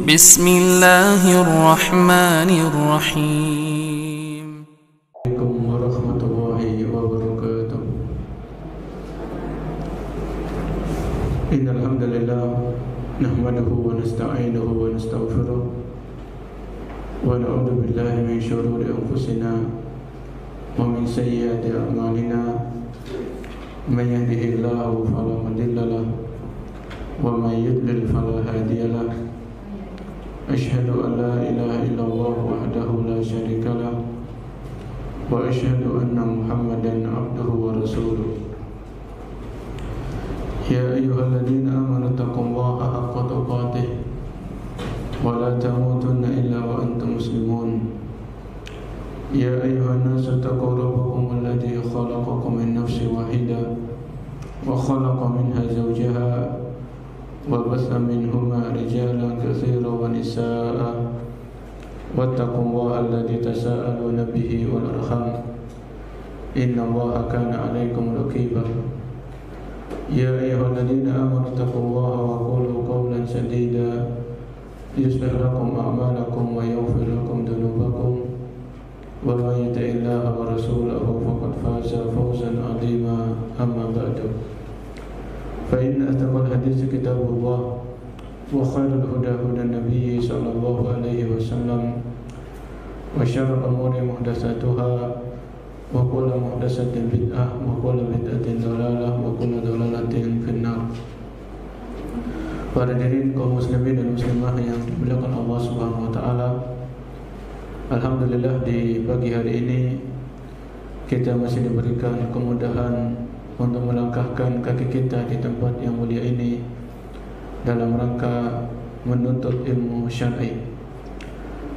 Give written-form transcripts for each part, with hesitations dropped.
Bismillahirrahmanirrahim. Assalamualaikum warahmatullahi wabarakatuh. Innal hamdalillah nahmaduhu wa nasta'inuhu wa nastaghfiruh wa na'udzu billahi min shururi anfusina wa min sayyiati a'malina. Man yahdihillahu fala mudilla lahu wa man yudlil fala hadiya lahu. Asyhadu an la ilaha illallah wahdahu la syarika lahu wa asyhadu anna Muhammadan abduhu wa rasuluh. Ya ayyuhalladzina amanu taqullaha haqqa tuqatih wa la tamutunna illa wa antum muslimun. Ya ayyuhan nasu taqu rabbakum alladzi khalaqakum min nafsin wahidah wa khalaqa minha zawjaha wa bassa minhuma rijalan katsiran wa nisaa'a wattaqullaha alladzi tasaaluna bihi wal arham innallaha kana 'alaykum raqiba. Ya ayyuhalladzina amanu taqullaha wa qulu qawlan sadida yuslih lakum a'malakum wa yaghfir lakum dhunubakum wa man yuti'illaha wa rasulahu faqad faza fawzan 'azima. Amma ba'du. Fa inna asdaqal hadits kitabullah wa khairul huda hudan nabiy sallallahu alaihi wasallam wa syarrul umuri muhdatsatuha wa kullu muhdatsatin bid'ah wa kullu bid'atin dhalalah wa kullu dhalalatin finnar. Para hadirin kaum muslimin dan muslimah yang dimuliakan Allah Subhanahu wa taala, alhamdulillah di pagi hari ini kita masih diberikan kemudahan untuk melangkahkan kaki kita di tempat yang mulia ini dalam rangka menuntut ilmu syar'i.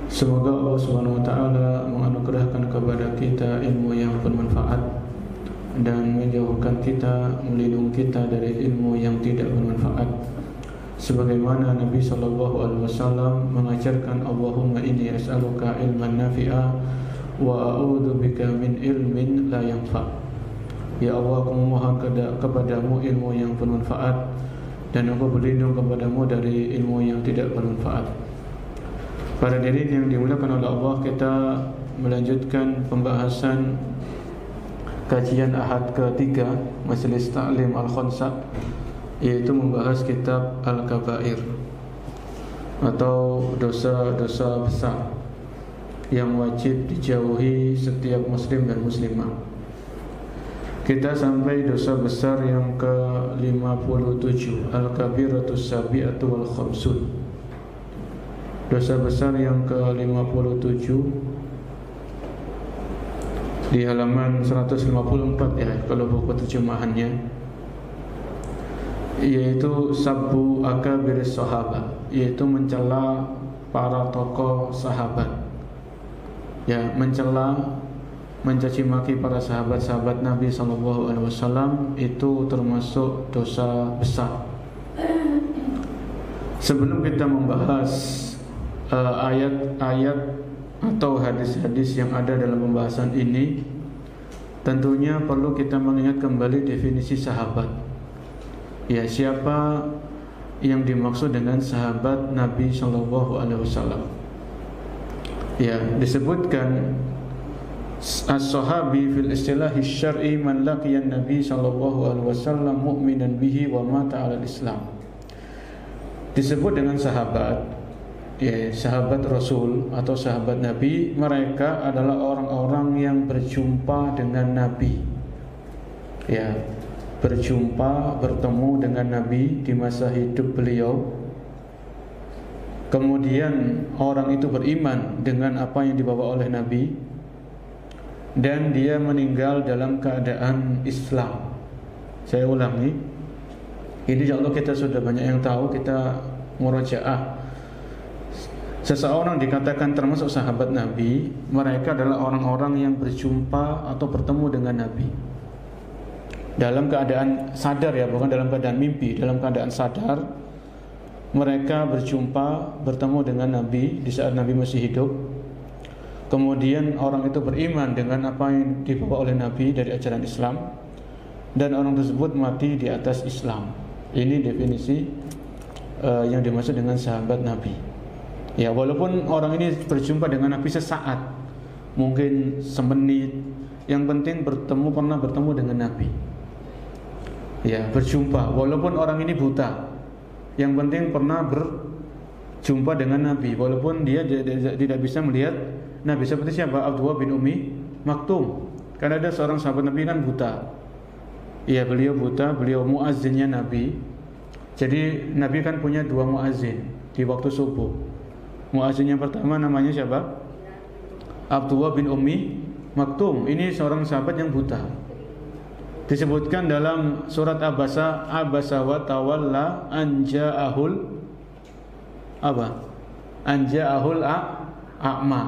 Semoga Allah Subhanahu wa taala menganugerahkan kepada kita ilmu yang bermanfaat dan menjauhkan kita, melindungi kita dari ilmu yang tidak bermanfaat. Sebagaimana Nabi sallallahu alaihi wasallam mengajarkan, Allahumma inni as'aluka ilman nafi'a wa a'udzu bika min ilmin la yanfa'. Ya Allah, aku memohon kepadamu ilmu yang bermanfaat dan aku berlindung kepadamu dari ilmu yang tidak bermanfaat. Para hadirin yang dimuliakan oleh Allah, kita melanjutkan pembahasan kajian Ahad ketiga Majelis Ta'lim Al-Khamsah, yaitu membahas kitab Al-Kabair atau dosa-dosa besar yang wajib dijauhi setiap muslim dan muslimah. Kita sampai dosa besar yang ke-57, Al-Kabiratus Sabi'atu wal Khamsun. Dosa besar yang ke-57 di halaman 154 ya kalau buku terjemahannya, yaitu sabbu akabiris sahabat, yaitu mencela para tokoh sahabat. Ya, mencela, mencaci maki para sahabat-sahabat Nabi sallallahu alaihi wasallam itu termasuk dosa besar. Sebelum kita membahas ayat-ayat atau hadis-hadis yang ada dalam pembahasan ini, tentunya perlu kita mengingat kembali definisi sahabat. Ya, siapa yang dimaksud dengan sahabat Nabi sallallahu alaihi wasallam? Ya, disebutkan as-sahabi fil istilahi syar'i man laqiya an-nabi sallallahu alaihi wasallam mu'minan bihi wa mata 'ala al-islam. Disebut dengan sahabat, ya, sahabat Rasul atau sahabat Nabi, mereka adalah orang-orang yang berjumpa dengan Nabi. Ya, berjumpa, bertemu dengan Nabi di masa hidup beliau. Kemudian orang itu beriman dengan apa yang dibawa oleh Nabi, dan dia meninggal dalam keadaan Islam. Saya ulangi, ini insyaallah kita sudah banyak yang tahu, kita murajaah. Seseorang dikatakan termasuk sahabat Nabi, mereka adalah orang-orang yang berjumpa atau bertemu dengan Nabi dalam keadaan sadar, ya, bukan dalam keadaan mimpi, dalam keadaan sadar. Mereka berjumpa, bertemu dengan Nabi di saat Nabi masih hidup. Kemudian orang itu beriman dengan apa yang dibawa oleh Nabi dari ajaran Islam, dan orang tersebut mati di atas Islam. Ini definisi yang dimaksud dengan sahabat Nabi. Ya, walaupun orang ini berjumpa dengan Nabi sesaat, mungkin semenit, yang penting pernah bertemu dengan Nabi. Ya, berjumpa, walaupun orang ini buta, yang penting pernah berjumpa dengan Nabi, walaupun dia tidak bisa melihat Nabi. Seperti siapa? Abdullah bin Ummi Maktum. Karena ada seorang sahabat Nabi kan buta. Ya, beliau buta, beliau muazzinnya Nabi. Jadi Nabi kan punya 2 muazzin di waktu subuh. Muazzin yang pertama namanya siapa? Abdullah bin Ummi Maktum. Ini seorang sahabat yang buta. Disebutkan dalam surat Abasa wa tawalla anja'ahul a'ma.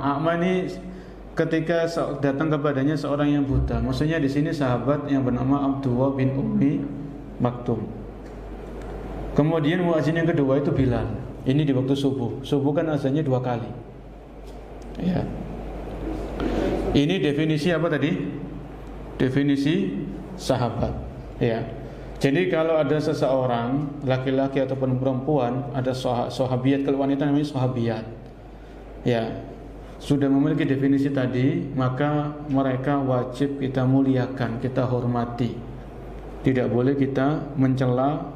A'ma ini ketika datang kepadanya seorang yang buta. Maksudnya di sini sahabat yang bernama Abdullah bin Ummi Maktum. Kemudian muazzin yang kedua itu Bilal. Ini di waktu subuh. Subuh kan azannya 2 kali. Ya. Ini definisi apa tadi? Definisi sahabat. Ya. Jadi kalau ada seseorang, laki-laki ataupun perempuan, ada sahabiyat, kalau wanita namanya sahabiyat. Ya. Sudah memiliki definisi tadi, maka mereka wajib kita muliakan, kita hormati. Tidak boleh kita mencela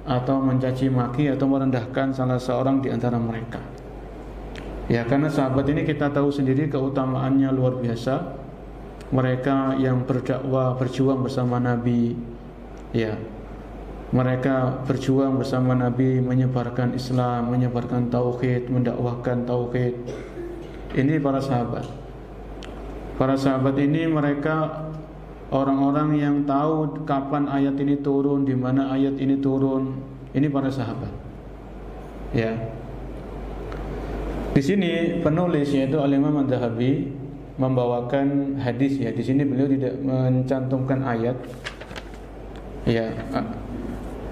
atau mencaci maki atau merendahkan salah seorang di antara mereka. Ya, karena sahabat ini kita tahu sendiri keutamaannya luar biasa. Mereka yang berdakwah, berjuang bersama Nabi. Ya. Mereka berjuang bersama Nabi menyebarkan Islam, menyebarkan tauhid, mendakwahkan tauhid. Ini para sahabat. Para sahabat ini mereka orang-orang yang tahu kapan ayat ini turun, di mana ayat ini turun. Ini para sahabat. Ya. Di sini penulis yaitu Al-Imam Adz-Dzahabi membawakan hadis ya. Di sini beliau tidak mencantumkan ayat. Ya.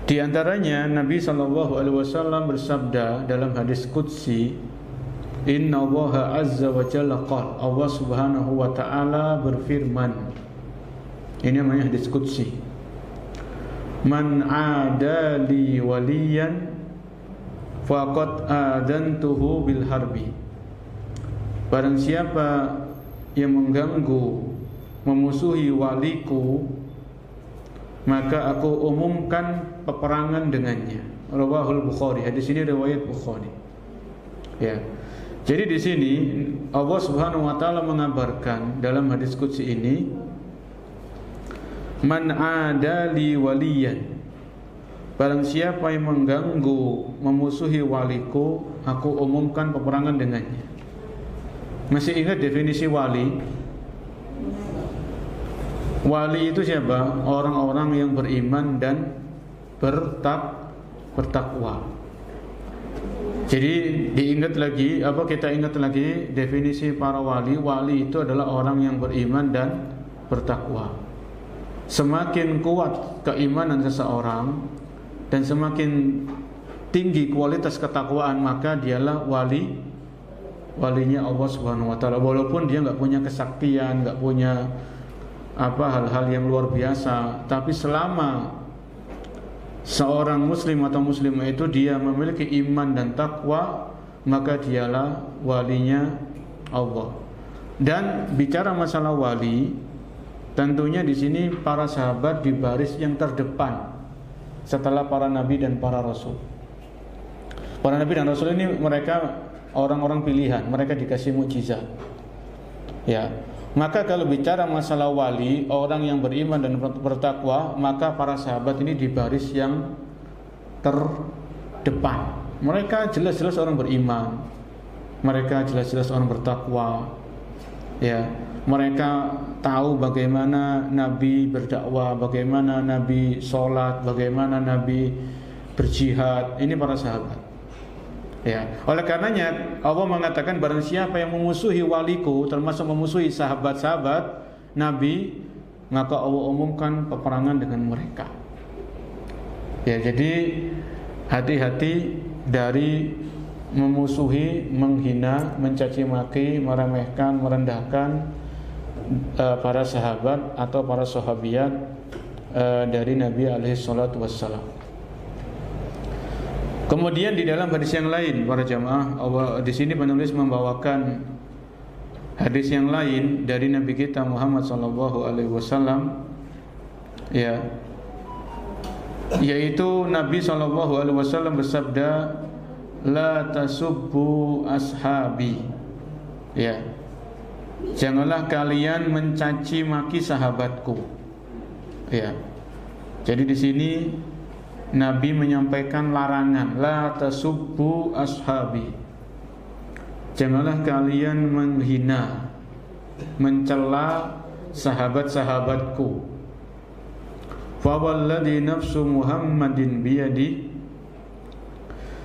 Di antaranya Nabi SAW bersabda dalam hadis qudsi, Inna Allaha azza wa jalla qala, Allah Subhanahu wa taala berfirman. Ini namanya hadis qudsi. Man adali waliyan faqad adantuhu bil harbi. Barang siapa yang mengganggu, memusuhi waliku, maka aku umumkan peperangan dengannya. Rawahul Bukhari. Hadis ini riwayat Bukhari. Ya. Jadi di sini Allah Subhanahu wa taala mengabarkan dalam hadis qudsi ini, Man adali waliyan, barang siapa yang mengganggu, memusuhi waliku, aku umumkan peperangan dengannya. Masih ingat definisi wali? Wali itu siapa? Orang-orang yang beriman dan bertakwa. Jadi diingat lagi, kita ingat lagi definisi para wali. Wali itu adalah orang yang beriman dan bertakwa. Semakin kuat keimanan seseorang dan semakin tinggi kualitas ketakwaan, maka dialah walinya Allah Subhanahu wa taala. Walaupun dia enggak punya kesaktian, enggak punya hal-hal yang luar biasa, tapi selama seorang muslim atau muslimah itu dia memiliki iman dan takwa, maka dialah walinya Allah. Dan bicara masalah wali, tentunya di sini para sahabat di baris yang terdepan setelah para nabi dan para rasul. Para nabi dan rasul ini mereka orang-orang pilihan, mereka dikasih mukjizat. Ya. Maka kalau bicara masalah wali, orang yang beriman dan bertakwa, maka para sahabat ini di baris yang terdepan. Mereka jelas-jelas orang beriman. Mereka jelas-jelas orang bertakwa. Ya. Mereka tahu bagaimana Nabi berdakwah, bagaimana Nabi sholat, bagaimana Nabi berjihad. Ini para sahabat. Ya, oleh karenanya Allah mengatakan barang siapa yang memusuhi waliku, termasuk memusuhi sahabat-sahabat Nabi, maka Allah umumkan peperangan dengan mereka. Ya, jadi hati-hati dari memusuhi, menghina, mencaci maki, meremehkan, merendahkan para sahabat atau para sahabiyat dari Nabi alaihi salatu wassalam. Kemudian di dalam hadis yang lain, para jamaah, di sini penulis membawakan hadis yang lain dari Nabi kita Muhammad SAW, ya, yaitu Nabi SAW bersabda, la tasubbu ashabi, ya, janganlah kalian mencaci maki sahabatku, ya. Jadi di sini Nabi menyampaikan larangan, la tasubbu ashabi, janganlah kalian menghina, mencela sahabat-sahabatku. Fa walladhi nafsu Muhammadin biyadi,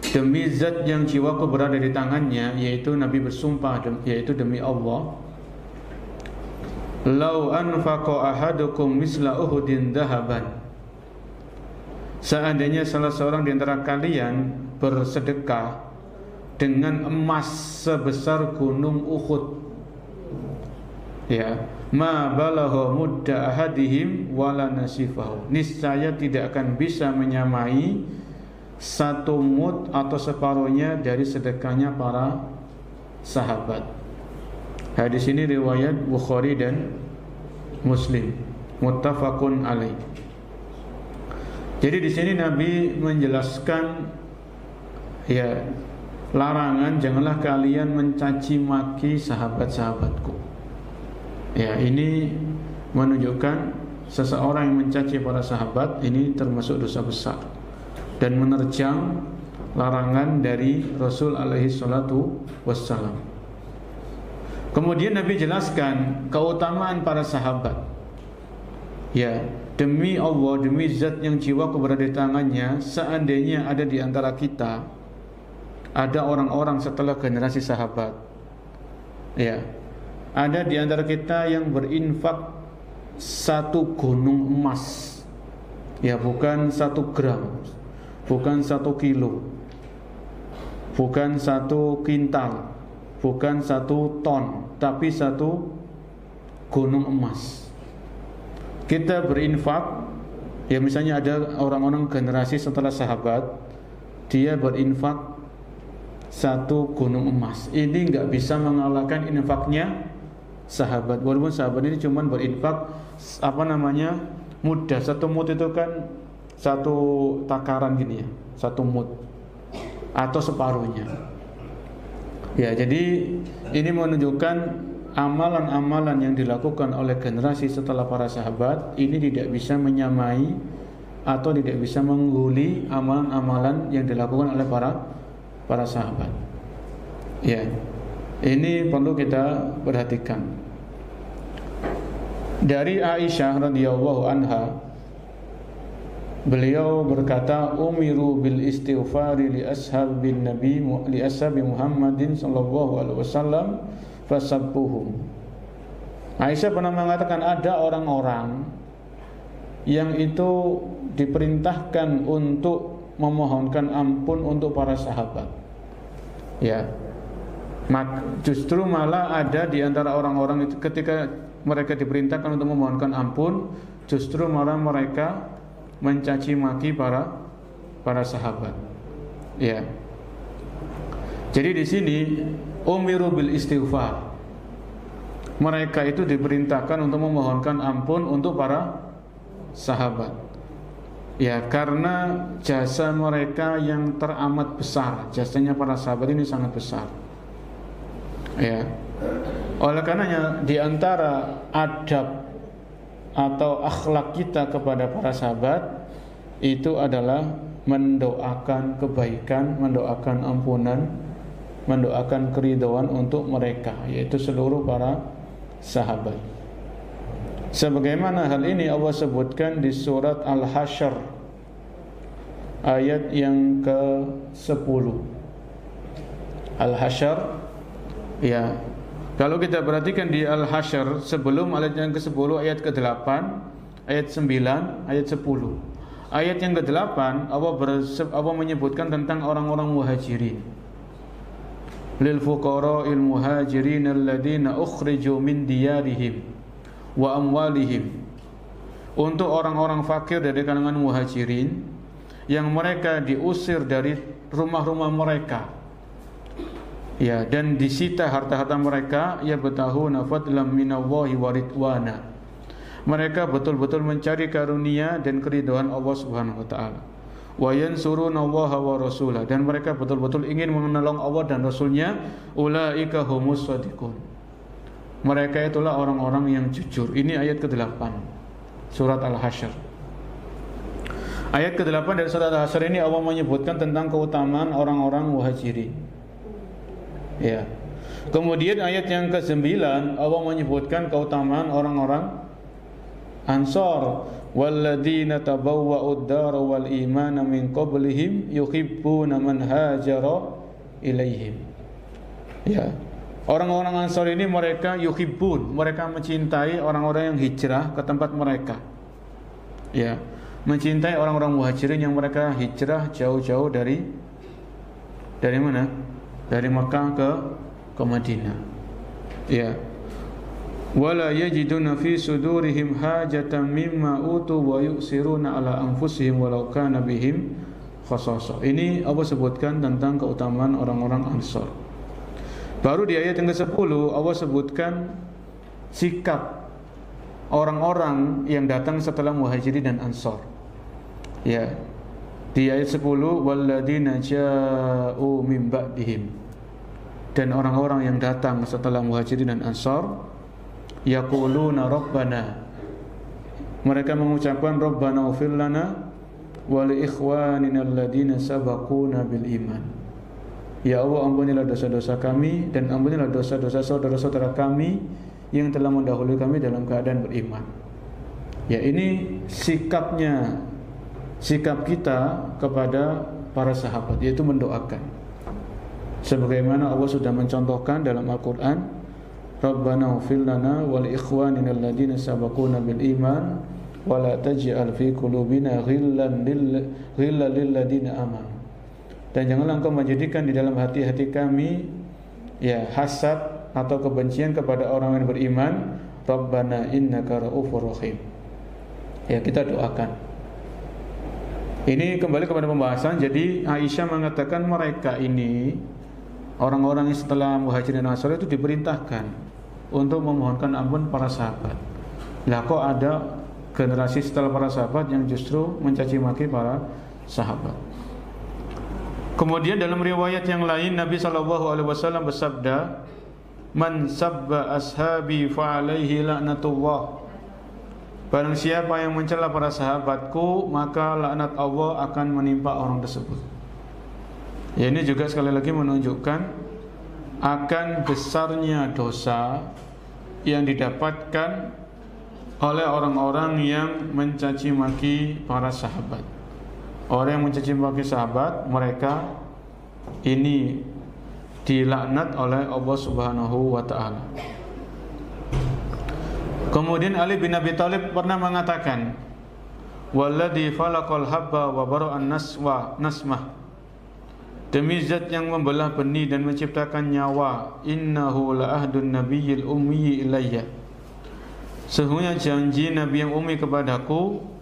demi zat yang jiwaku berada di tangannya, yaitu Nabi bersumpah, yaitu demi Allah, lau anfaqa ahadukum misla uhudin dahaban, seandainya salah seorang di antara kalian bersedekah dengan emas sebesar gunung Uhud, ya, ma balagha mudda ahadihim wala nasifahu, niscaya tidak akan bisa menyamai satu mud atau separuhnya dari sedekahnya para sahabat. Hadis ini riwayat Bukhari dan Muslim, muttafaqun alaih. Jadi di sini Nabi menjelaskan, ya, larangan, janganlah kalian mencaci maki sahabat-sahabatku. Ya, ini menunjukkan seseorang yang mencaci para sahabat ini termasuk dosa besar dan menerjang larangan dari Rasul alaihi salatu wassalam. Kemudian Nabi jelaskan keutamaan para sahabat. Ya, demi Allah, demi zat yang jiwaku berada di tangannya, seandainya ada di antara kita ada orang-orang setelah generasi sahabat, ya, ada di antara kita yang berinfak satu gunung emas, ya, bukan 1 gram, bukan 1 kilo, bukan 1 kintal, bukan 1 ton, tapi 1 gunung emas. Kita berinfak, ya, misalnya ada orang-orang generasi setelah sahabat, dia berinfak 1 gunung emas. Ini enggak bisa mengalahkan infaknya sahabat. Walaupun sahabat ini cuma berinfak mudah. 1 mud itu kan 1 takaran gini, ya, 1 mud atau separuhnya. Ya, jadi ini menunjukkan amalan-amalan yang dilakukan oleh generasi setelah para sahabat ini tidak bisa menyamai atau tidak bisa mengguli amalan-amalan yang dilakukan oleh para sahabat. Ya, ini perlu kita perhatikan. Dari Aisyah radhiyallahu anha, beliau berkata, umiru bil istighfari li ashabi Muhammadin sallallahu alaihi wasallam fasabbuhum. Aisyah pernah mengatakan ada orang-orang yang itu diperintahkan untuk memohonkan ampun untuk para sahabat. Ya, justru malah ada di antara orang-orang itu ketika mereka diperintahkan untuk memohonkan ampun, justru malah mereka mencaci maki para sahabat. Ya. Jadi di sini umiru bil istighfar. Mereka itu diperintahkan untuk memohonkan ampun untuk para sahabat. Ya, karena jasa mereka yang teramat besar, jasanya para sahabat ini sangat besar. Ya. Oleh karenanya di antara adab atau akhlak kita kepada para sahabat itu adalah mendoakan kebaikan, mendoakan ampunan, mendoakan keridhaan untuk mereka, yaitu seluruh para sahabat. Sebagaimana hal ini Allah sebutkan di surat Al-Hasyr ayat yang ke-10. Al-Hasyr, ya, kalau kita perhatikan di Al-Hasyr sebelum ayat yang ke-10, ayat ke-8, ayat 9, ayat 10. Ayat yang ke-8 Allah menyebutkan tentang orang-orang muhajirin. Lil fuqara'il muhajirin alladziina ukhriju min diyarihim wa amwalihim. Untuk orang-orang fakir dari kalangan muhajirin yang mereka diusir dari rumah-rumah mereka, ya, dan disita harta-harta mereka, yabtahuna fadlan minallahi wa ridwana. Mereka betul-betul mencari karunia dan keridhaan Allah Subhanahu wa taala. Wa yansuruna Allaha wa rasulah, dan mereka betul-betul ingin menolong Allah dan Rasulnya. Ulaika humus shadiqun, mereka itulah orang-orang yang jujur. Ini ayat ke-8 surat Al-Hasyr. Ayat ke-8 dari surat Al-Hasyr ini Allah menyebutkan tentang keutamaan orang-orang muhajirin, ya. Kemudian ayat yang ke-9 Allah menyebutkan keutamaan orang-orang Ansar, walladzina tabawwa'ud dara wal imana min qablihim yuhibbuna man hajara ilaihim. Ya. Orang-orang Ansar ini mereka yuhibbun, mereka mencintai orang-orang yang hijrah ke tempat mereka. Ya, mencintai orang-orang muhajirin yang mereka hijrah jauh-jauh dari mana? Dari Makkah ke Madinah. Ya. Wala yajiduna fi sudurihim hajatan mimma utu wa yusiruna ala anfusihim walau kana bihim khasasah. Ini Allah sebutkan tentang keutamaan orang-orang Ansar. Baru di ayat yang ke-10 Allah sebutkan sikap orang-orang yang datang setelah Muhajirin dan Ansar. Ya. Di ayat 10, walladzina ja'u min ba'dihim, dan orang-orang yang datang setelah Muhajirin dan Ansar, yaquluna rabbana, mereka mengucapkan rabbana ighfir lana wa li ikhwanina alladziina sabaquna bil iman. Ya Allah, ampunilah dosa-dosa kami dan ampunilah dosa-dosa saudara-saudara kami yang telah mendahului kami dalam keadaan beriman. Ya, ini sikap kita kepada para sahabat, yaitu mendoakan. Sebagaimana Allah sudah mencontohkan dalam Al-Qur'an, Rabbana ighfir lana wa li ikhwanina alladziina sabaquna bil iman wa la taj'al fi qulubina ghillan lil ladzina amanu. Dan janganlah engkau menjadikan di dalam hati-hati kami, ya, hasad atau kebencian kepada orang yang beriman. Rabbana innaka ra'ufur rahim. Ya, kita doakan. Ini kembali kepada pembahasan. Jadi Aisyah mengatakan mereka ini, orang-orang yang setelah Muhajirin dan Ansar itu diperintahkan untuk memohonkan ampun para sahabat. Lah kok ada generasi setelah para sahabat yang justru mencaci maki para sahabat. Kemudian dalam riwayat yang lain Nabi SAW bersabda, man sabba ashabi fa alaihi laknatullah. Barang siapa yang mencela para sahabatku, maka laknat Allah akan menimpa orang tersebut. Ya, ini juga sekali lagi menunjukkan akan besarnya dosa yang didapatkan oleh orang-orang yang mencaci maki para sahabat. Orang yang mencaci maki sahabat, mereka ini dilaknat oleh Allah Subhanahu wa taala. Kemudian Ali bin Abi Thalib pernah mengatakan, walladzi falaqal habba wa bara'an nasmah, demi zat yang membelah benih dan menciptakan nyawa, innahu la ahdun nabiyyil ummi ilayya, sesungguhnya janji Nabi yang ummi kepadaku.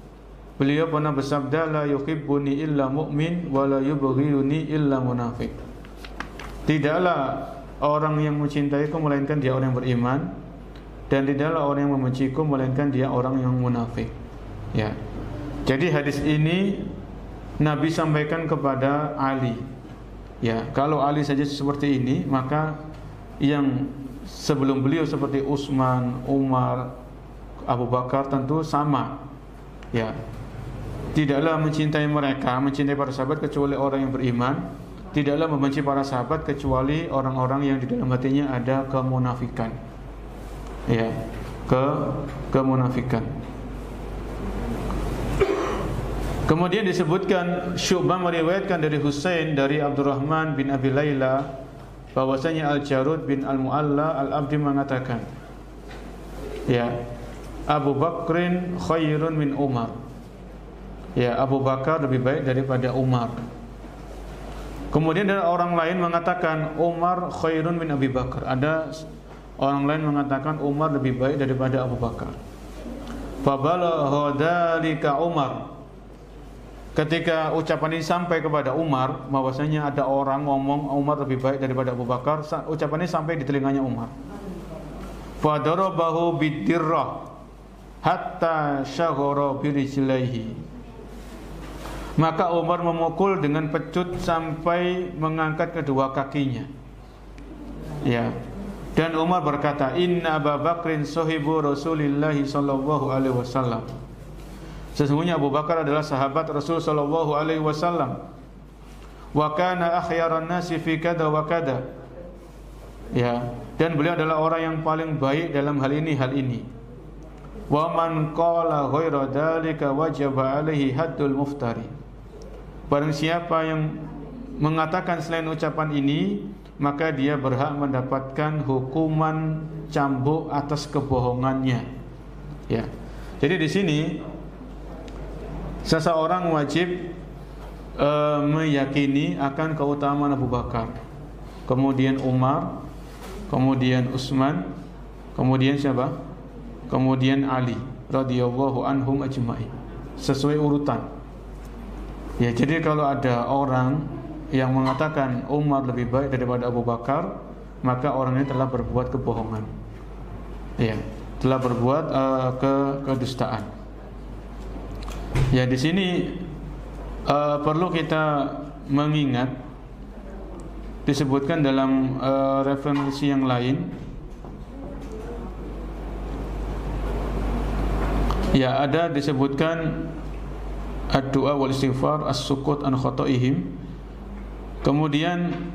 Beliau pernah bersabda, la yuhibbuni illa mu'min wa la yubghiruni illa munafiq. Tidaklah orang yang mencintaiku melainkan dia orang yang beriman, dan tidaklah orang yang membenciku melainkan dia orang yang munafik. Ya. Jadi hadis ini Nabi sampaikan kepada Ali. Ya, kalau Ali saja seperti ini, maka yang sebelum beliau seperti Utsman, Umar, Abu Bakar tentu sama. Ya. Tidaklah mencintai mereka, mencintai para sahabat kecuali orang yang beriman. Tidaklah membenci para sahabat kecuali orang-orang yang di dalam hatinya ada kemunafikan. Ya, kemunafikan. Kemudian disebutkan Syu'bah meriwayatkan dari Husain dari Abdurrahman bin Abi Layla bahwasanya Al-Jarud bin Al-Mu'alla Al-Abdi mengatakan, ya, Abu Bakrin khairun min Umar. Ya, Abu Bakar lebih baik daripada Umar. Kemudian ada orang lain mengatakan Umar khairun min Abi Bakar. Ada orang lain mengatakan Umar lebih baik daripada Abu Bakar. Fabalagha dzalika Umar. ketika ucapan ini sampai kepada Umar, bahwasanya ada orang ngomong Umar lebih baik daripada Abu Bakar, ucapan ini sampai di telinganya Umar. Fadarabahu bidirrah hatta syaghara birijlaihi. Maka Umar memukul dengan pecut sampai mengangkat kedua kakinya. Ya. Dan Umar berkata, "Inna Abu Bakrin sahibu Rasulillah sallallahu alaihi wasallam." Sesungguhnya Abu Bakar adalah sahabat Rasul sallallahu alaihi wasallam. Wa kana akhyaran nasi fi kada wa kada. Ya, dan beliau adalah orang yang paling baik dalam hal ini. Wa man qala ghaira dzalika wajaba alaihi haddul muftari. Barang siapa yang mengatakan selain ucapan ini, maka dia berhak mendapatkan hukuman cambuk atas kebohongannya. Ya. Jadi di sini seseorang wajib meyakini akan keutamaan Abu Bakar, kemudian Umar, kemudian Utsman, kemudian siapa? Kemudian Ali radhiyallahu anhum ajma'in, sesuai urutan. Ya, jadi kalau ada orang yang mengatakan Umar lebih baik daripada Abu Bakar, maka orang ini telah berbuat kebohongan. Ya, telah berbuat kedustaan. Ya, di sini perlu kita mengingat, disebutkan dalam referensi yang lain. Ya, ada disebutkan ad-du'a wal istighfar as-sukut an khotoihim. Kemudian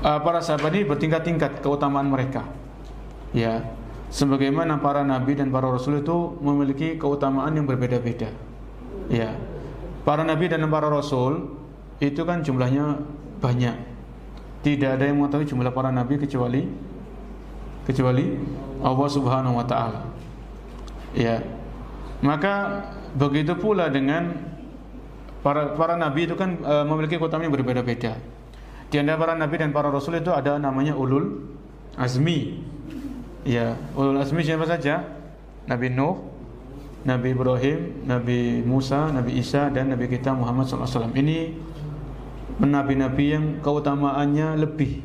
para sahabat ini bertingkat-tingkat keutamaan mereka. Ya, sebagaimana para nabi dan para rasul itu memiliki keutamaan yang berbeda-beda. Ya, para nabi dan para rasul itu kan jumlahnya banyak. Tidak ada yang mengetahui jumlah para nabi kecuali Allah Subhanahu wa taala. Ya. Maka begitu pula dengan para nabi itu kan memiliki keutamaan yang berbeda-beda. Di antara para nabi dan para rasul itu ada namanya ulul azmi. Ya, ulul azmi siapa saja? Nabi Nuh, Nabi Ibrahim, Nabi Musa, Nabi Isa, dan Nabi kita Muhammad SAW. Ini nabi-nabi yang keutamaannya lebih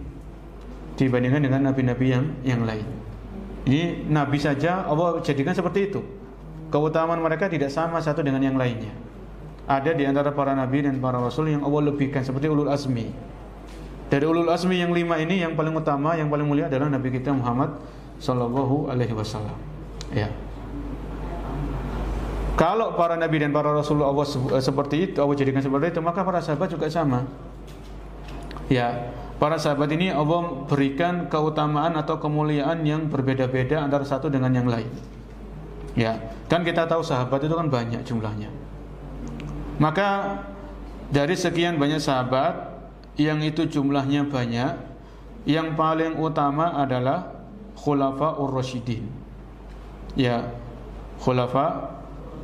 dibandingkan dengan nabi-nabi yang lain. Ini nabi saja Allah jadikan seperti itu. Keutamaan mereka tidak sama satu dengan yang lainnya. Ada di antara para nabi dan para rasul yang Allah lebihkan, seperti ulul azmi. Dari ulul azmi yang 5 ini, yang paling utama, yang paling mulia adalah Nabi kita Muhammad sallallahu alaihi wasallam. Ya. Kalau para nabi dan para rasul Allah seperti itu, Allah jadikan seperti itu, maka para sahabat juga sama. Ya, para sahabat ini Allah berikan keutamaan atau kemuliaan yang berbeda-beda antara satu dengan yang lain. Ya, kan kita tahu sahabat itu kan banyak jumlahnya. Maka dari sekian banyak sahabat yang itu jumlahnya banyak, yang paling utama adalah Khulafa Ar-Rasyidin. Ya, Khulafa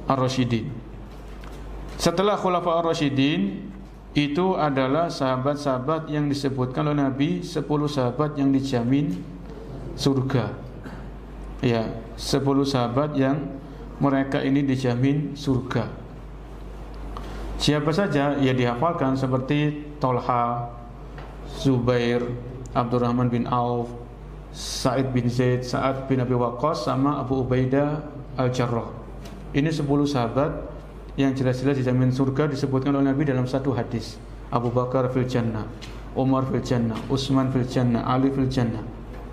Ar-Rasyidin. Setelah Khulafa Ar-Rasyidin itu adalah sahabat-sahabat yang disebutkan oleh Nabi, 10 sahabat yang dijamin surga. Ya, 10 sahabat yang mereka ini dijamin surga. Siapa saja? Ya, dihafalkan seperti Tolha, Zubair, Abdurrahman bin Auf, Sa'id bin Zaid, Sa'ad bin Abi Waqqas, sama Abu Ubaidah Al-Jarrah. Ini 10 sahabat yang jelas-jelas dijamin surga, disebutkan oleh Nabi dalam satu hadis. Abu Bakar fil jannah, Umar fil jannah, Utsman fil jannah, Ali fil jannah.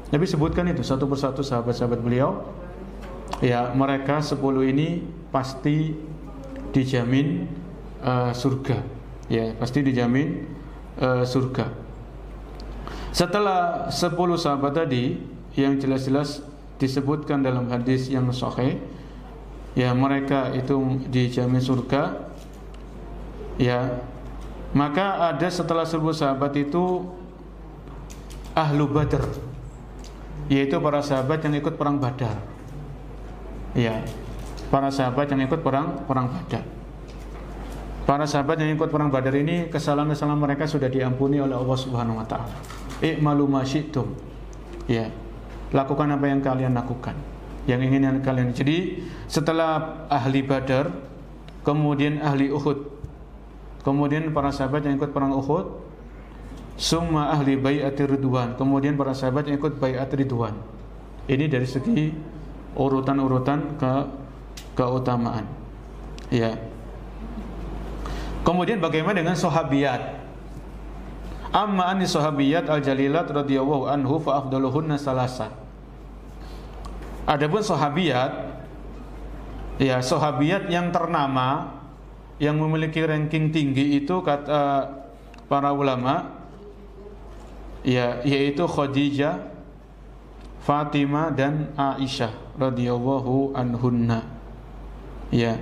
Nabi sebutkan itu satu persatu sahabat-sahabat beliau. Ya, mereka 10 ini pasti dijamin surga. Ya, pasti dijamin surga. Setelah 10 sahabat tadi yang jelas-jelas disebutkan dalam hadis yang sahih, ya, mereka itu dijamin surga. Ya, maka ada setelah 10 sahabat itu Ahlu Badr, yaitu para sahabat yang ikut perang Badar. Ya, para sahabat yang ikut perang Badar. Para sahabat yang ikut perang Badar ini, kesalahan-kesalahan mereka sudah diampuni oleh Allah Subhanahu wa taala. I'malu ma syi'tum. Ya, lakukan apa yang kalian lakukan, yang ingin kalian. Jadi setelah ahli Badar kemudian ahli Uhud, kemudian para sahabat yang ikut perang Uhud, summa ahli bai'ati ridwan, kemudian para sahabat yang ikut bai'at ridwan. Ini dari segi urutan-urutan keutamaan. Ya. Kemudian bagaimana dengan sahabiyat? Amma anni sahabiyat al-jalilat radhiyallahu anhu fa afdaluhunna salasa. Adapun sahabiyat, ya, sahabiyat yang ternama, yang memiliki ranking tinggi itu kata para ulama, ya, yaitu Khadijah, Fatimah dan Aisyah radhiyallahu anhunna. Ya.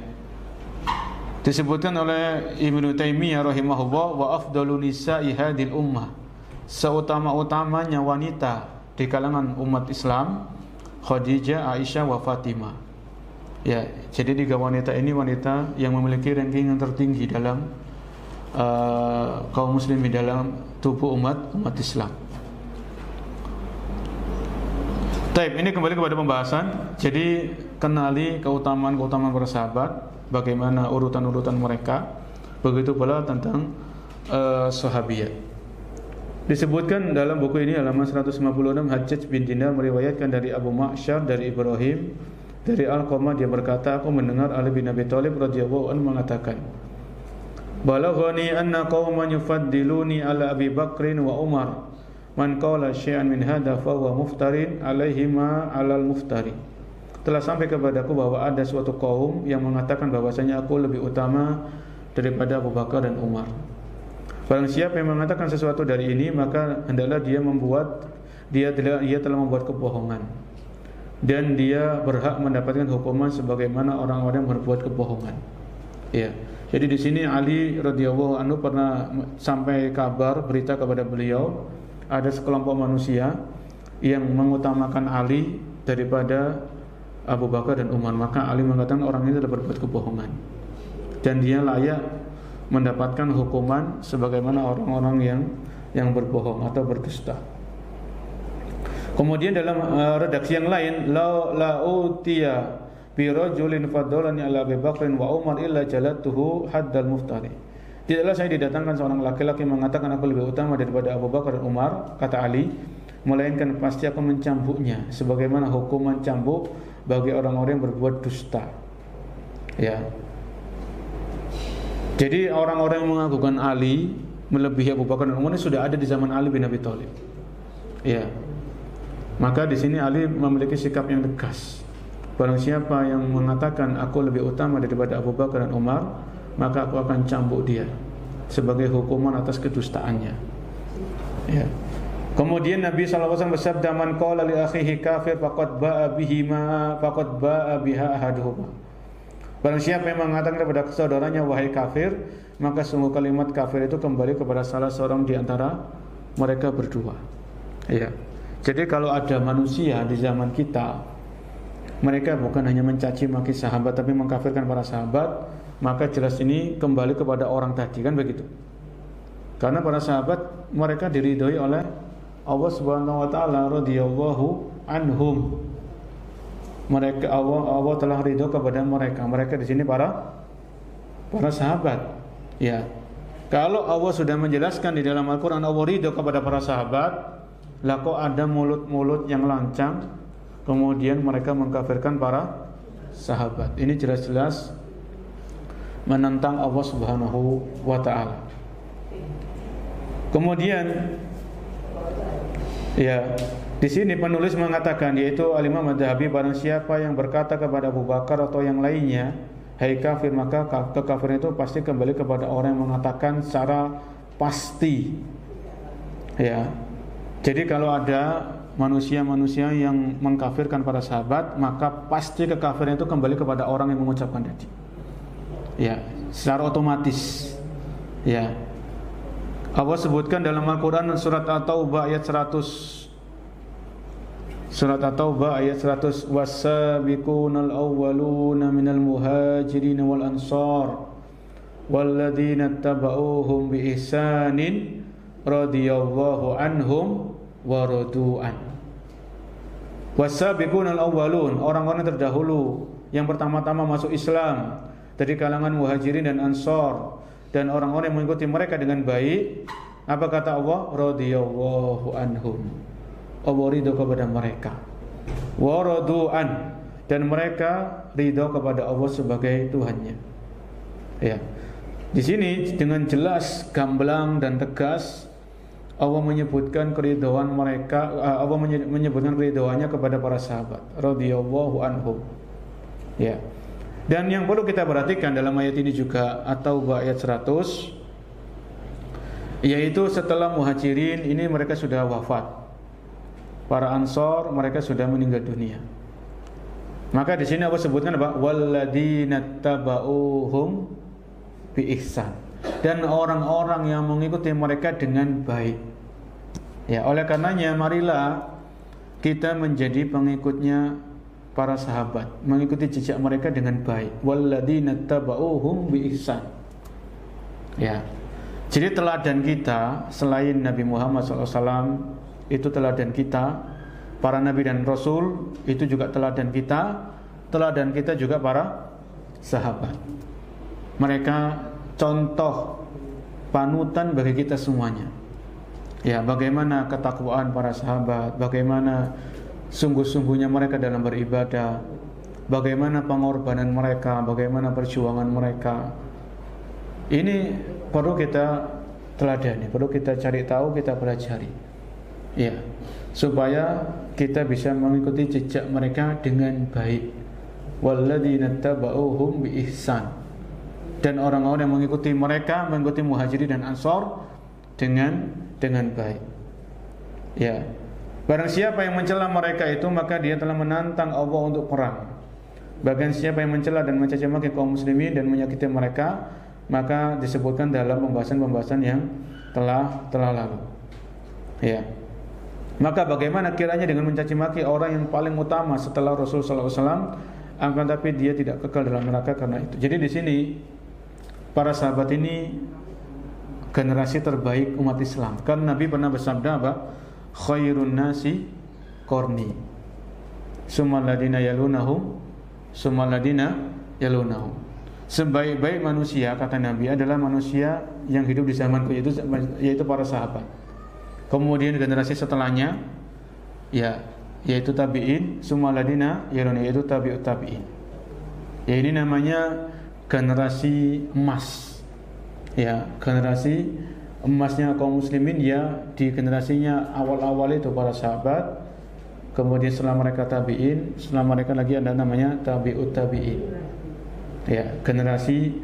Disebutkan oleh Ibnu Taimiyah rahimahullah, wa afdalu nisa'i hadil ummah, seutama-utamanya wanita di kalangan umat Islam Khadijah, Aisyah, wa Fatimah. Ya, jadi tiga wanita ini wanita yang memiliki ranking yang tertinggi dalam kaum muslimin, dalam tubuh umat Islam. Baik, ini kembali kepada pembahasan. Jadi kenali keutamaan-keutamaan para sahabat, bagaimana urutan-urutan mereka. Begitu pula tentang sahabiyat. Disebutkan dalam buku ini halaman 156, Hajjaj bin Dinar meriwayatkan dari Abu Ma'syar dari Ibrahim dari Alqamah, dia berkata, aku mendengar Ali bin Abi Thalib radhiyallahu anhu mengatakan, balaghani anna qauman yufaddiluni ala Abi Bakrin wa Umar, man qala syai'an min hadha fa huwa muftarin alaihima alal muftari. Telah sampai kepadaku bahwa ada suatu kaum yang mengatakan bahwasanya aku lebih utama daripada Abu Bakar dan Umar. Barang siapa yang mengatakan sesuatu dari ini, maka hendaklah dia telah membuat kebohongan, dan dia berhak mendapatkan hukuman sebagaimana orang-orang yang berbuat kebohongan. Ya. Jadi di sini Ali radhiyallahu anhu pernah sampai kabar berita kepada beliau ada sekelompok manusia yang mengutamakan Ali daripada Abu Bakar dan Umar. Maka Ali mengatakan orang ini telah berbuat kebohongan dan dia layak mendapatkan hukuman sebagaimana orang-orang yang berbohong atau berdusta. Kemudian dalam redaksi yang lain, la utiya bi rajulin fadolani ala Abi Bakrin wa Umar illa jalatuhu haddal muftari. Tidaklah saya didatangkan seorang laki-laki mengatakan aku lebih utama daripada Abu Bakar dan Umar, kata Ali, melainkan pasti aku mencambuknya sebagaimana hukuman cambuk bagi orang-orang yang berbuat dusta. Ya. Jadi orang-orang yang mengagukan Ali melebihi Abu Bakar dan Umar ini sudah ada di zaman Ali bin Abi Thalib. Ya. Maka di sini Ali memiliki sikap yang tegas. Barang siapa yang mengatakan aku lebih utama daripada Abu Bakar dan Umar, maka aku akan cambuk dia sebagai hukuman atas kedustaannya. Ya. Kemudian Nabi SAW bersabda, man qala li akhihi kafir faqad ba'a biha ahaduhuma. Barang siapa yang mengatakan kepada saudaranya wahai kafir, maka sungguh kalimat kafir itu kembali kepada salah seorang di antara mereka berdua. Ya. Jadi kalau ada manusia di zaman kita, mereka bukan hanya mencaci maki sahabat tapi mengkafirkan para sahabat, maka jelas ini kembali kepada orang tadi, kan begitu. Karena para sahabat mereka diridhoi oleh Allah Subhanahu wa taala radhiyallahu anhum. Mereka Allah telah ridho kepada mereka. Mereka di sini para sahabat. Ya. Kalau Allah sudah menjelaskan di dalam Al-Qur'an Allah ridho kepada para sahabat, lah kok ada mulut-mulut yang lancang kemudian mereka mengkafirkan para sahabat. Ini jelas-jelas menentang Allah Subhanahu wa taala. Kemudian ya, di sini penulis mengatakan, yaitu Al-Imam Adz-Dzahabi, barang siapa yang berkata kepada Abu Bakar atau yang lainnya, hai kafir, maka kekafiran itu pasti kembali kepada orang yang mengatakan secara pasti. Ya. Jadi kalau ada manusia-manusia yang mengkafirkan para sahabat, maka pasti kekafiran itu kembali kepada orang yang mengucapkan tadi. Ya, secara otomatis. Ya. Allah sebutkan dalam Al-Qur'an surat At-Taubah ayat 100. Surat At-Taubah ayat 100, was-sabiqunal awwaluna minal muhajirin wal ansar walladzina tabauhum bi ihsanin radhiyallahu anhum wa radu'an. Was-sabiqunal awwalun, orang-orang terdahulu yang pertama-tama masuk Islam dari kalangan Muhajirin dan Ansor dan orang-orang yang mengikuti mereka dengan baik. Apa kata Allah? Radhiyallahu anhum. Allah ridho kepada mereka. Wa radu'an, dan mereka ridho kepada Allah sebagai Tuhannya. Ya. Di sini dengan jelas, gamblang dan tegas Allah menyebutkan keridhaan mereka, Allah menyebutkan keridhaannya kepada para sahabat. Radhiyallahu anhum. Ya. Dan yang perlu kita perhatikan dalam ayat ini juga, atau ayat 100, yaitu setelah Muhajirin ini mereka sudah wafat, para Ansor mereka sudah meninggal dunia. Maka di sini Allah sebutkan apa? Walladzina tabauhum bi ihsan, dan orang-orang yang mengikuti mereka dengan baik. Ya, oleh karenanya marilah kita menjadi pengikutnya para sahabat, mengikuti jejak mereka dengan baik. Walladzina tabauhum bi ihsan. Ya. Jadi teladan kita selain Nabi Muhammad SAW itu teladan kita, para nabi dan rasul itu juga teladan kita juga para sahabat. Mereka contoh panutan bagi kita semuanya. Ya, bagaimana ketakwaan para sahabat, bagaimana sungguh-sungguhnya mereka dalam beribadah, bagaimana pengorbanan mereka, bagaimana perjuangan mereka. Ini perlu kita teladani, perlu kita cari tahu, kita pelajari. Ya, supaya kita bisa mengikuti jejak mereka dengan baik. Walladzina tabauhum bi ihsan, dan orang-orang yang mengikuti mereka, mengikuti Muhajirin dan Ansor dengan baik. Ya. Barang siapa yang mencela mereka itu, maka dia telah menantang Allah untuk perang. Bahkan siapa yang mencela dan mencaci maki kaum muslimin dan menyakiti mereka, maka disebutkan dalam pembahasan-pembahasan yang telah lalu. Ya. Maka bagaimana kiranya dengan mencaci maki orang yang paling utama setelah Rasulullah SAW, akan tapi dia tidak kekal dalam neraka karena itu. Jadi di sini para sahabat ini generasi terbaik umat Islam. Karena Nabi pernah bersabda apa? Khairun nasi qarni, summal ladina yalunahum, summal ladina yalunahum. Sebaik-baik manusia, kata Nabi, adalah manusia yang hidup di zamanku, yaitu para sahabat. Kemudian generasi setelahnya, yaitu tabi'in, summal ladina yalunahum, yaitu tabi'ut tabi'in. Ya, ini namanya generasi emas. Ya, generasi emasnya kaum muslimin, ya, di generasinya awal-awal itu para sahabat. Kemudian setelah mereka tabi'in, setelah mereka lagi ada namanya tabi'ut tabi'in. Ya, generasi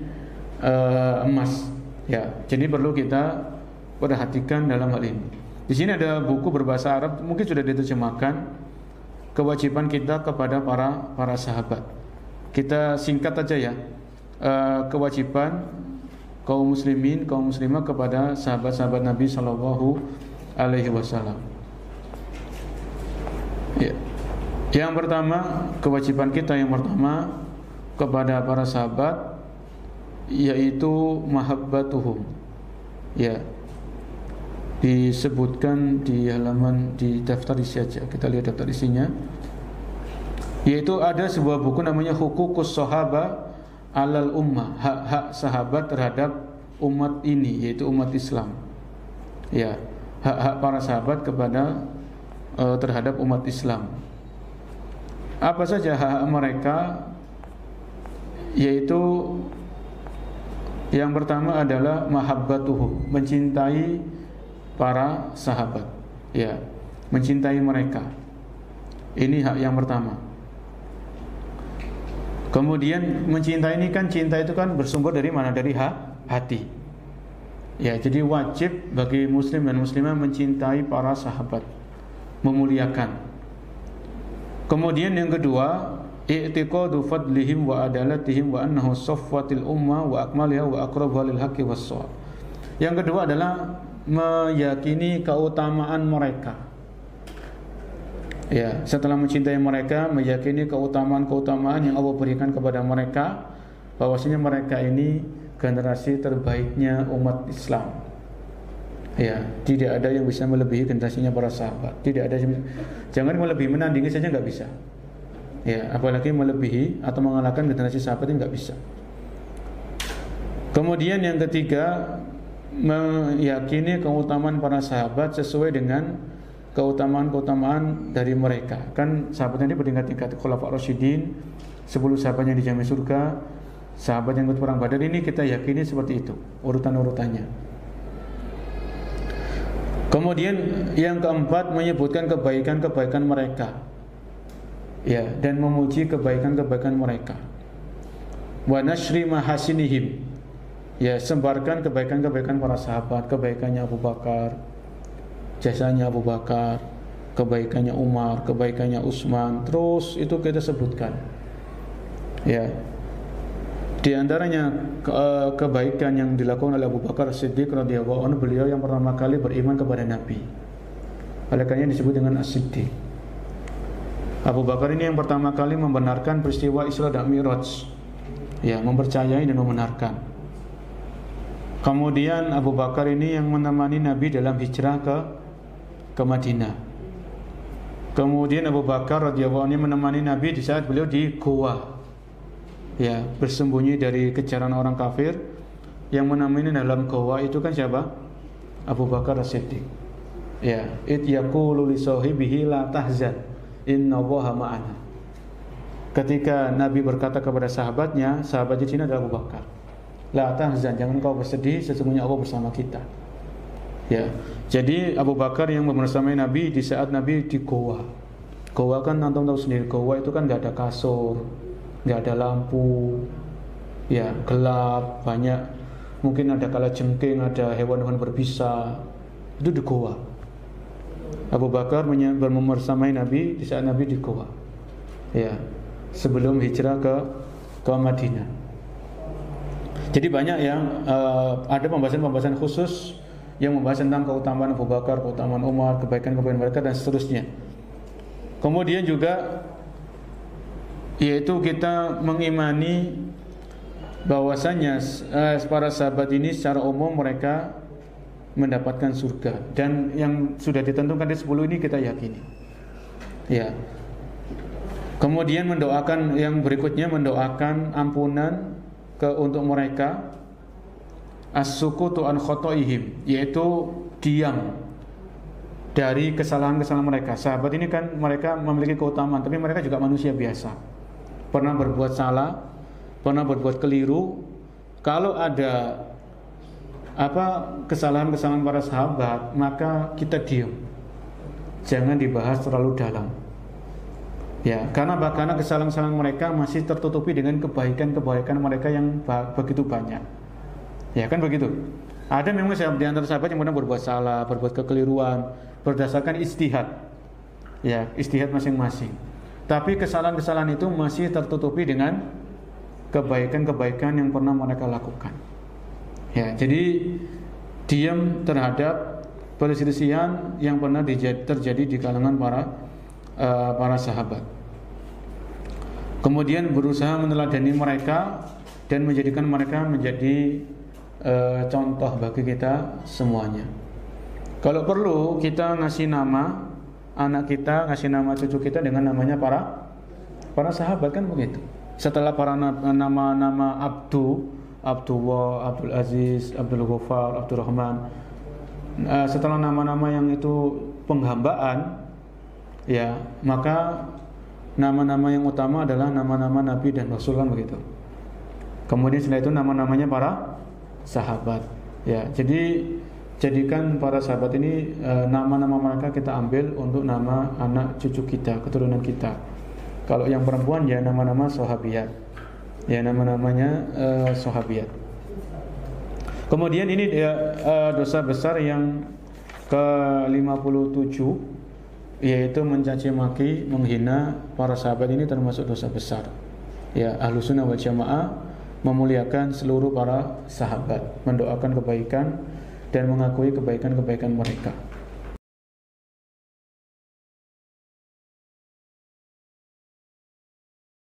emas. Ya, jadi perlu kita perhatikan dalam hal ini. Di sini ada buku berbahasa Arab, mungkin sudah diterjemahkan, kewajiban kita kepada para sahabat. Kita singkat aja ya. Kewajiban kaum muslimin, kaum muslimah kepada sahabat-sahabat Nabi sallallahu alaihi wasallam. Ya. Yang pertama, kewajiban kita yang pertama kepada para sahabat yaitu mahabbatuhum. Ya. Disebutkan di halaman di daftar isi aja. Kita lihat daftar isinya. Yaitu ada sebuah buku namanya Huququs Shahaba alal ummah, hak-hak sahabat terhadap umat ini, yaitu umat Islam. Ya, hak-hak para sahabat kepada terhadap umat Islam. Apa saja hak mereka? Yaitu yang pertama adalah mahabbatuhum, mencintai para sahabat. Ya, mencintai mereka. Ini hak yang pertama. Kemudian mencintai ini kan, cinta itu kan bersumber dari mana? Dari hati. Ya, jadi wajib bagi muslim dan muslimah mencintai para sahabat, memuliakan. Kemudian yang kedua, i'tiqadu fadlihim wa adalatihim wa annahu safwatil ummah wa akmaliha wa aqrabuha lil haqqi was shawab. Yang kedua adalah meyakini keutamaan mereka. Ya, setelah mencintai mereka, meyakini keutamaan-keutamaan yang Allah berikan kepada mereka, bahwasanya mereka ini generasi terbaiknya umat Islam. Ya, tidak ada yang bisa melebihi generasinya para sahabat. Tidak ada, jangan melebihi, menandingi saja nggak bisa. Ya, apalagi melebihi atau mengalahkan generasi sahabat ini nggak bisa. Kemudian yang ketiga, meyakini keutamaan para sahabat sesuai dengan keutamaan-keutamaan dari mereka. Kan sahabat ini bertingkat-tingkat, Khulafa Rasyidin, 10 sahabat yang dijamin surga, sahabat yang ikut perang Badar, ini kita yakini seperti itu urutan-urutannya. Kemudian yang keempat, menyebutkan kebaikan-kebaikan mereka, ya, dan memuji kebaikan-kebaikan mereka. Wa nashri mahasinihim, ya, sebarkan kebaikan-kebaikan para sahabat, kebaikannya Abu Bakar, jasanya Abu Bakar, kebaikannya Umar, kebaikannya Utsman, terus itu kita sebutkan. Ya. Di antaranya kebaikan yang dilakukan oleh Abu Bakar As-Siddiq radhiyallahu anhu, beliau yang pertama kali beriman kepada Nabi. Oleh karena disebut dengan As-Siddiq. Abu Bakar ini yang pertama kali membenarkan peristiwa Isra dan Mi'raj. Ya, mempercayai dan membenarkan. Kemudian Abu Bakar ini yang menemani Nabi dalam hijrah ke Madinah. Kemudian Abu Bakar radhiyallahu anhu menemani Nabi di saat beliau di Goa, ya, bersembunyi dari kejaran orang kafir. Yang menemani dalam Goa itu kan siapa? Abu Bakar As-Siddiq. Ya, id yaqulu li sahibihi la tahzan innallaha ma'ana. Ketika Nabi berkata kepada sahabatnya, sahabat di sini adalah Abu Bakar, la tahzan, jangan kau bersedih, sesungguhnya Allah bersama kita. Ya, jadi Abu Bakar yang bersamai Nabi di saat Nabi di Goa. Goa kan antum tahu sendiri, Goa itu kan nggak ada kasur, nggak ada lampu, ya, gelap, banyak, mungkin ada kalajengking, ada hewan-hewan berbisa, itu di Goa. Abu Bakar bersamai Nabi di saat Nabi di Goa, ya, sebelum hijrah ke Madinah. Jadi banyak yang ada pembahasan-pembahasan khusus yang membahas tentang keutamaan Abu Bakar, keutamaan Umar, kebaikan-kebaikan mereka dan seterusnya. Kemudian juga yaitu kita mengimani bahwasanya para sahabat ini secara umum mereka mendapatkan surga, dan yang sudah ditentukan di 10 ini kita yakini. Ya. Kemudian mendoakan yang berikutnya, mendoakan ampunan untuk mereka, as-sukutu an khotoihim, yaitu diam dari kesalahan-kesalahan mereka. Sahabat ini kan mereka memiliki keutamaan, tapi mereka juga manusia biasa, pernah berbuat salah, pernah berbuat keliru. Kalau ada kesalahan-kesalahan para sahabat, maka kita diam, jangan dibahas terlalu dalam. Ya, karena kesalahan-kesalahan mereka masih tertutupi dengan kebaikan-kebaikan mereka yang begitu banyak. Ya kan begitu. Ada memang di antara sahabat yang pernah berbuat salah, berbuat kekeliruan berdasarkan ijtihad. Ya, ijtihad masing-masing. Tapi kesalahan-kesalahan itu masih tertutupi dengan kebaikan-kebaikan yang pernah mereka lakukan. Ya, jadi diam terhadap perselisihan yang pernah terjadi di kalangan para sahabat. Kemudian berusaha meneladani mereka dan menjadikan mereka menjadi contoh bagi kita semuanya. Kalau perlu kita ngasih nama anak kita, ngasih nama cucu kita dengan namanya para sahabat, kan begitu. Setelah para nama-nama Abdullah, Abdul Aziz, Abdul Ghaffar, Abdul Rahman, setelah nama-nama yang itu penghambaan, ya, maka nama-nama yang utama adalah nama-nama Nabi dan Rasul, kan begitu. Kemudian setelah itu nama-namanya para sahabat. Ya, jadi jadikan para sahabat ini nama-nama mereka kita ambil untuk nama anak cucu kita, keturunan kita. Kalau yang perempuan ya nama-nama sahabiyat. Ya, nama-namanya sahabiyat. Kemudian ini dosa besar yang ke-57, yaitu mencaci maki, menghina para sahabat. Ini termasuk dosa besar. Ya, Ahlussunnah wal Jamaah memuliakan seluruh para sahabat, mendoakan kebaikan dan mengakui kebaikan-kebaikan mereka.